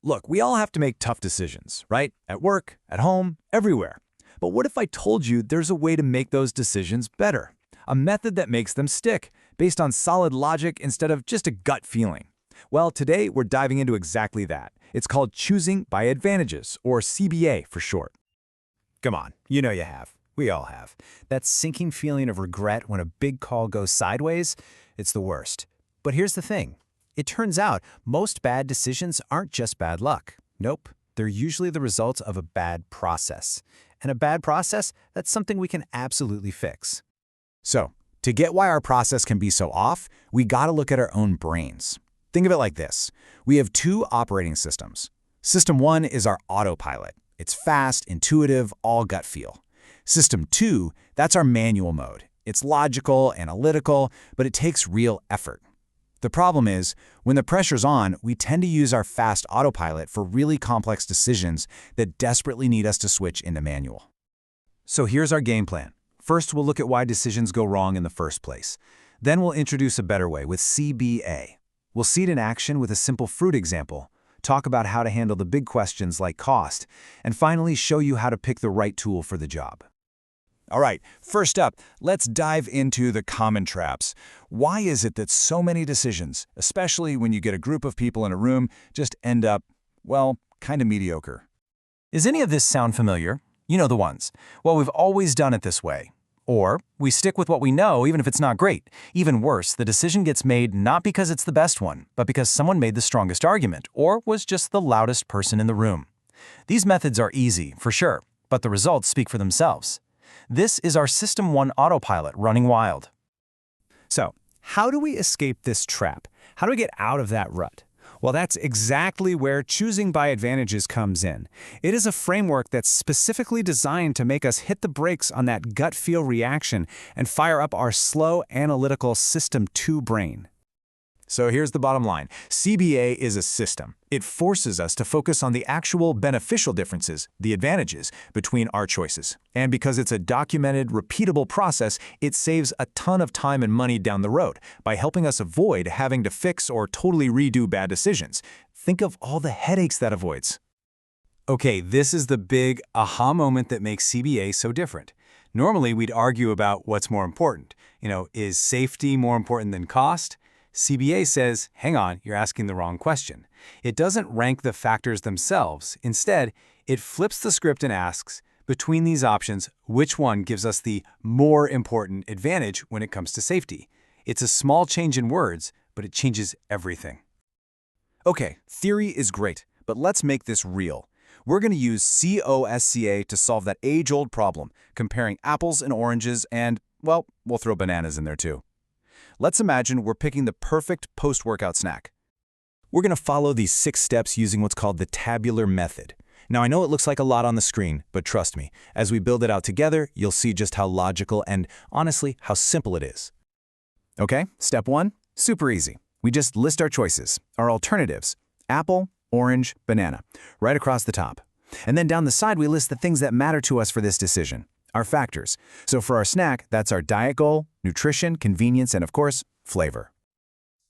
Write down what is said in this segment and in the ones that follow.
Look, we all have to make tough decisions, right? At work, at home, everywhere. But what if I told you there's a way to make those decisions better? A method that makes them stick, based on solid logic instead of just a gut feeling. Well, today we're diving into exactly that. It's called choosing by advantages, or CBA for short. Come on, you know you have. We all have. That sinking feeling of regret when a big call goes sideways, it's the worst. But here's the thing. It turns out most bad decisions aren't just bad luck. Nope, they're usually the result of a bad process. And a bad process, that's something we can absolutely fix. So, to get why our process can be so off, we gotta look at our own brains. Think of it like this. We have two operating systems. System 1 is our autopilot. It's fast, intuitive, all gut feel. System 2, that's our manual mode. It's logical, analytical, but it takes real effort. The problem is, when the pressure's on, we tend to use our fast autopilot for really complex decisions that desperately need us to switch into manual. So here's our game plan. First, we'll look at why decisions go wrong in the first place. Then we'll introduce a better way with CBA. We'll see it in action with a simple fruit example, talk about how to handle the big questions like cost, and finally show you how to pick the right tool for the job. All right, first up, let's dive into the common traps. Why is it that so many decisions, especially when you get a group of people in a room, just end up, well, kind of mediocre? Is any of this sound familiar? You know the ones. Well, we've always done it this way. Or we stick with what we know even if it's not great. Even worse, the decision gets made not because it's the best one, but because someone made the strongest argument or was just the loudest person in the room. These methods are easy, for sure, but the results speak for themselves. This is our System 1 autopilot running wild. So, how do we escape this trap? How do we get out of that rut? Well, that's exactly where choosing by advantages comes in. It is a framework that's specifically designed to make us hit the brakes on that gut feel reaction and fire up our slow, analytical System 2 brain. So here's the bottom line. CBA is a system. It forces us to focus on the actual beneficial differences, the advantages, between our choices. And because it's a documented, repeatable process, it saves a ton of time and money down the road by helping us avoid having to fix or totally redo bad decisions. Think of all the headaches that avoids. Okay, this is the big aha moment that makes CBA so different. Normally, we'd argue about what's more important. Is safety more important than cost? CBA says, hang on, you're asking the wrong question. It doesn't rank the factors themselves. Instead, it flips the script and asks, between these options, which one gives us the more important advantage when it comes to safety? It's a small change in words, but it changes everything. Okay, theory is great, but let's make this real. We're going to use COSCA to solve that age-old problem, comparing apples and oranges and, well, we'll throw bananas in there too. Let's imagine we're picking the perfect post-workout snack. We're going to follow these 6 steps using what's called the tabular method. Now, I know it looks like a lot on the screen, but trust me, as we build it out together, you'll see just how logical and, honestly, how simple it is. Okay, step 1, super easy. We just list our choices, our alternatives, apple, orange, banana, right across the top. And then down the side, we list the things that matter to us for this decision. Our factors. So for our snack, that's our diet goal, nutrition, convenience, and of course, flavor.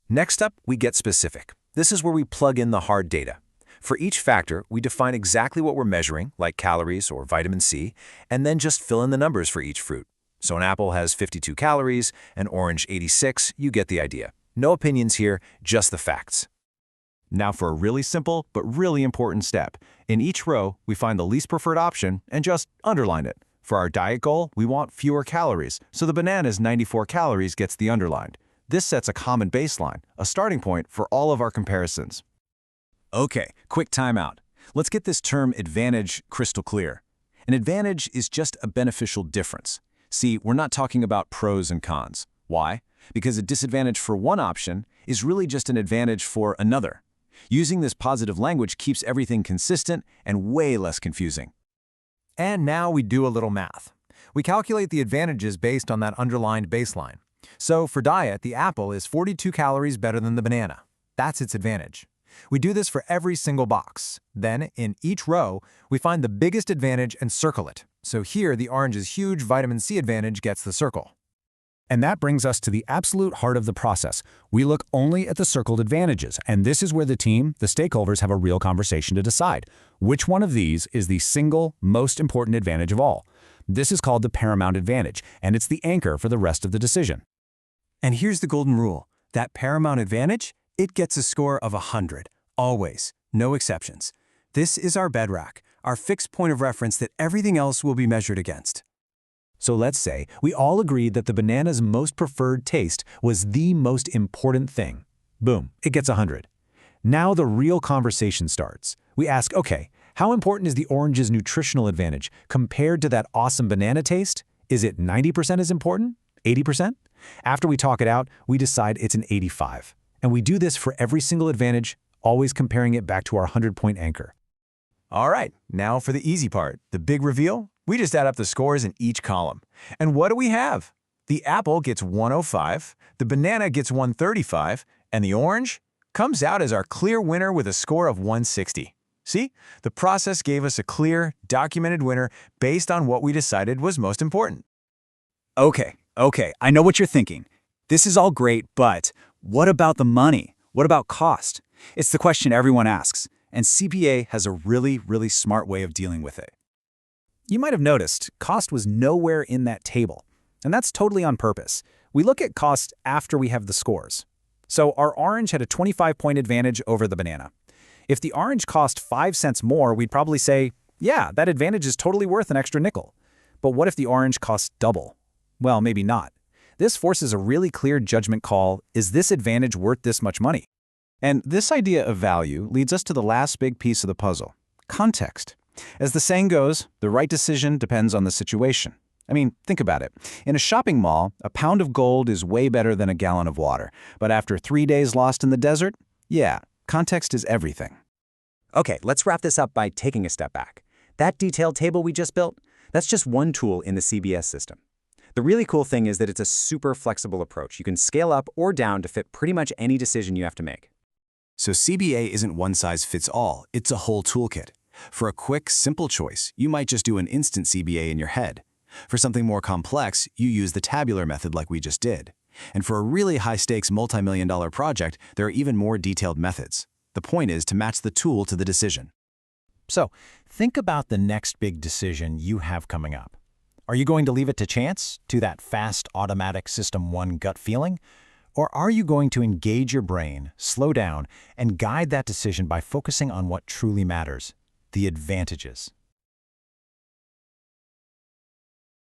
Next up, we get specific. This is where we plug in the hard data. For each factor, we define exactly what we're measuring, like calories or vitamin C, and then just fill in the numbers for each fruit. So an apple has 52 calories, an orange 86, you get the idea. No opinions here, just the facts. Now for a really simple but really important step. In each row, we find the least preferred option and just underline it. For our diet goal, we want fewer calories, so the banana's 94 calories gets the underlined. This sets a common baseline, a starting point for all of our comparisons. Okay, quick timeout. Let's get this term advantage crystal clear. An advantage is just a beneficial difference. See, we're not talking about pros and cons. Why? Because a disadvantage for one option is really just an advantage for another. Using this positive language keeps everything consistent and way less confusing. And now we do a little math. We calculate the advantages based on that underlined baseline. So for diet, the apple is 42 calories better than the banana. That's its advantage. We do this for every single box. Then, in each row, we find the biggest advantage and circle it. So here, the orange's huge vitamin C advantage gets the circle. And that brings us to the absolute heart of the process. We look only at the circled advantages, and this is where the team, the stakeholders, have a real conversation to decide. Which one of these is the single most important advantage of all? This is called the paramount advantage, and it's the anchor for the rest of the decision. And here's the golden rule. That paramount advantage, it gets a score of 100. Always. No exceptions. This is our bedrock, our fixed point of reference that everything else will be measured against. So let's say we all agreed that the banana's most preferred taste was the most important thing. Boom, it gets 100. Now the real conversation starts. We ask, okay, how important is the orange's nutritional advantage compared to that awesome banana taste? Is it 90% as important? 80%? After we talk it out, we decide it's an 85. And we do this for every single advantage, always comparing it back to our 100-point anchor. All right, now for the easy part, the big reveal. We just add up the scores in each column. And what do we have? The apple gets 105, the banana gets 135, and the orange comes out as our clear winner with a score of 160. See? The process gave us a clear, documented winner based on what we decided was most important. Okay, I know what you're thinking. This is all great, but what about the money? What about cost? It's the question everyone asks, and CBA has a really smart way of dealing with it. You might have noticed cost was nowhere in that table, and that's totally on purpose. We look at cost after we have the scores. So our orange had a 25-point advantage over the banana. If the orange cost 5 cents more, we'd probably say, yeah, that advantage is totally worth an extra nickel. But what if the orange costs double? Well, maybe not. This forces a really clear judgment call: is this advantage worth this much money? And this idea of value leads us to the last big piece of the puzzle: context. As the saying goes, the right decision depends on the situation. I mean, think about it. In a shopping mall, a pound of gold is way better than a gallon of water. But after 3 days lost in the desert, yeah, context is everything. Okay, let's wrap this up by taking a step back. That detailed table we just built, that's just one tool in the CBS system. The really cool thing is that it's a super flexible approach. You can scale up or down to fit pretty much any decision you have to make. So CBA isn't one size fits all, it's a whole toolkit. For a quick, simple choice, you might just do an instant CBA in your head. For something more complex, you use the tabular method like we just did. And for a really high-stakes multi-million-dollar project, there are even more detailed methods. The point is to match the tool to the decision. So, think about the next big decision you have coming up. Are you going to leave it to chance, to that fast, automatic System 1 gut feeling? Or are you going to engage your brain, slow down, and guide that decision by focusing on what truly matters: the advantages?